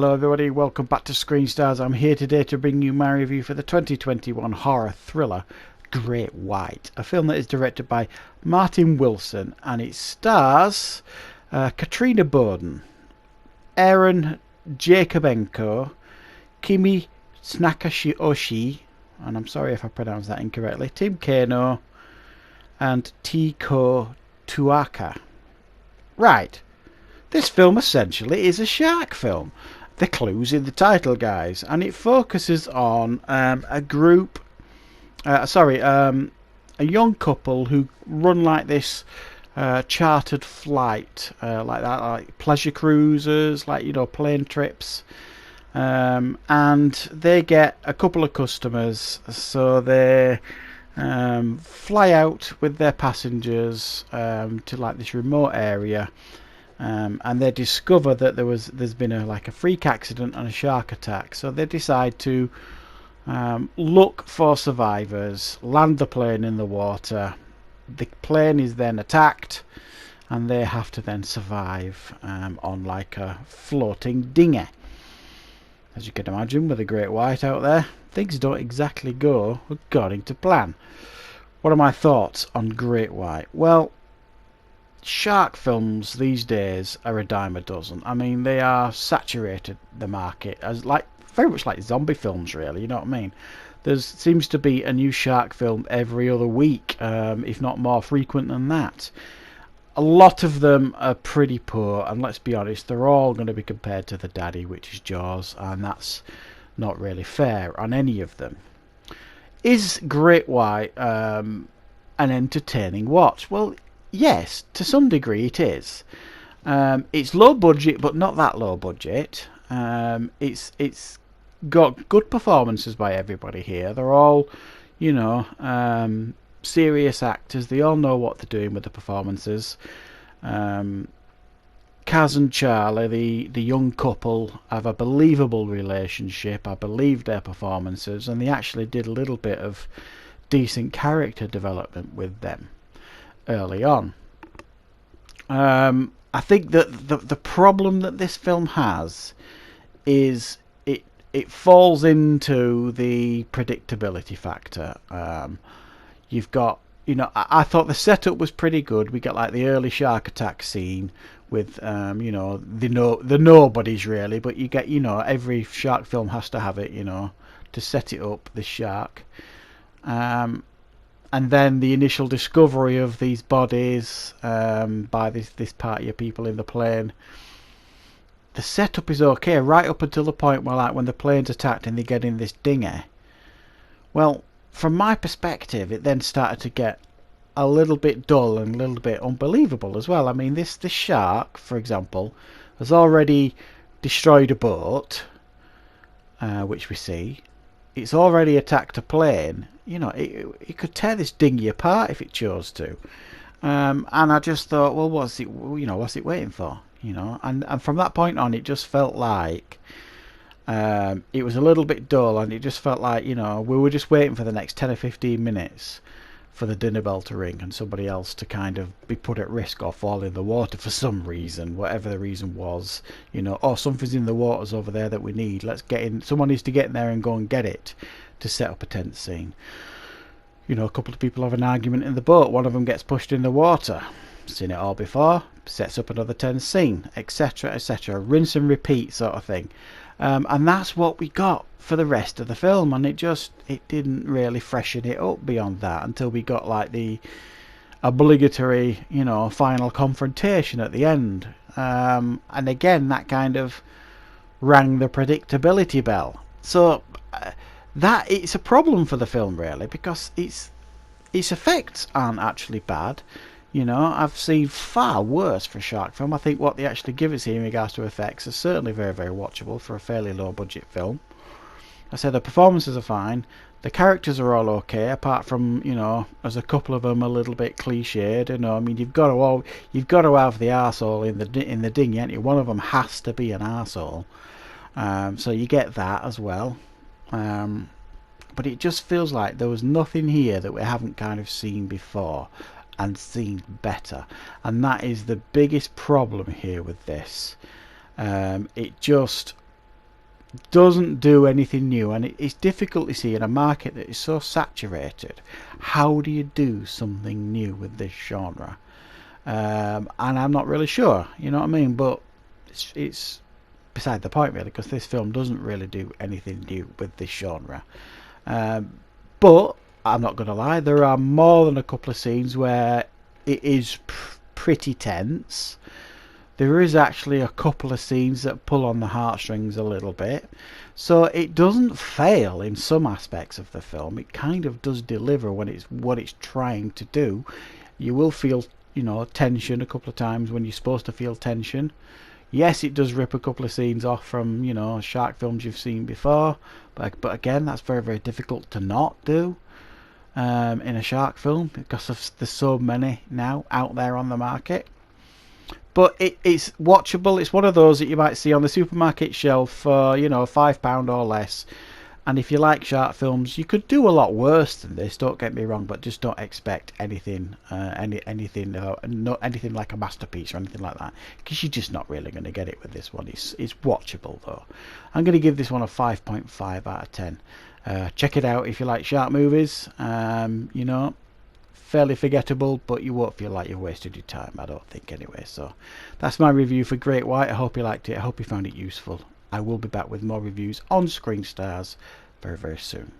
Hello everybody, welcome back to Screen Stars. I'm here today to bring you my review for the 2021 horror thriller Great White, a film that is directed by Martin Wilson and it stars Katrina Bowden, Aaron Jakubenko, Kimi Snakashi, and I'm sorry if I pronounced that incorrectly, Tim Kano and Tiko Tuaka. Right. This film essentially is a shark film. The clue's in the title, guys, and it focuses on a young couple who run like this chartered flight, like pleasure cruises, plane trips, and they get a couple of customers, so they fly out with their passengers to like this remote area. And they discover that there's been a freak accident and a shark attack, so they decide to look for survivors, land the plane in the water. The plane is then attacked and they have to then survive on like a floating dinghy. As you can imagine, with a great white out there, things don't exactly go according to plan. What are my thoughts on Great White? Well, shark films these days are a dime a dozen. I mean, they are saturated the market as very much like zombie films, really. You know what I mean? There seems to be a new shark film every other week, if not more frequent than that. A lot of them are pretty poor, and let's be honest, they're all going to be compared to the daddy, which is Jaws, and that's not really fair on any of them. Is Great White an entertaining watch? Well, yes, to some degree it is. It's low budget, but not that low budget. It's got good performances by everybody here. They're all, serious actors. They all know what they're doing with the performances. Kaz and Charlie, the young couple, have a believable relationship. I believe their performances, and they actually did a little bit of decent character development with them early on. I think that the problem that this film has is it falls into the predictability factor. You've got, I thought the setup was pretty good. We get like the early shark attack scene with the nobodies really, but you get, every shark film has to have it, to set it up, the shark. And then the initial discovery of these bodies by this party of people in the plane. The setup is okay right up until the point where, when the plane's attacked and they get in this dinghy. Well, from my perspective, it then started to get a little bit dull and a little bit unbelievable as well. I mean, this shark, for example, has already destroyed a boat, which we see. It's already attacked a plane. It could tear this dinghy apart if it chose to. And I just thought, well, what's it waiting for? And from that point on, it just felt like it was a little bit dull, and it just felt like, we were just waiting for the next 10 or 15 minutes for the dinner bell to ring and somebody else to kind of be put at risk or fall in the water for some reason, whatever the reason was. Something's in the waters over there that we need. Let's get in. Someone needs to get in there and go and get it to set up a tense scene. A couple of people have an argument in the boat. One of them gets pushed in the water. Seen it all before. Sets up another tense scene, etc., etc. Rinse and repeat sort of thing. And that's what we got for the rest of the film, and it didn't really freshen it up beyond that until we got like the obligatory, final confrontation at the end. And again, that kind of rang the predictability bell. So that it's a problem for the film really, because its effects aren't actually bad. I've seen far worse for a shark film. I think what they actually give us here in regards to effects is certainly very, very watchable for a fairly low budget film. I said the performances are fine. The characters are all okay, apart from, as a couple of them a little bit cliched. I mean, you've got to have the arsehole in the dinghy, haven't you? One of them has to be an arsehole. So you get that as well. But it just feels like there was nothing here that we haven't kind of seen before and seen better, and that is the biggest problem here with this. It just doesn't do anything new, and it's difficult to see in a market that is so saturated. How do you do something new with this genre? And I'm not really sure, you know what I mean? But it's beside the point really, because this film doesn't really do anything new with this genre. But I'm not going to lie, there are more than a couple of scenes where it is pretty tense. There is actually a couple of scenes that pull on the heartstrings a little bit. So it doesn't fail in some aspects of the film. It kind of does deliver when it's what it's trying to do. You will feel, tension a couple of times when you're supposed to feel tension. Yes, it does rip a couple of scenes off from, shark films you've seen before. But again, that's very, very difficult to not do in a shark film because there's so many now out there on the market. But it's watchable. It's one of those that you might see on the supermarket shelf for, £5 or less. And if you like shark films, you could do a lot worse than this. Don't get me wrong, but just don't expect anything, not anything like a masterpiece or anything like that, because you're just not really going to get it with this one. It's watchable though. I'm going to give this one a 5.5 out of 10. Check it out if you like shark movies. Fairly forgettable, but you won't feel like you've wasted your time, I don't think, anyway. So that's my review for Great White. I hope you liked it. I hope you found it useful. I will be back with more reviews on Screen Stars very, very soon.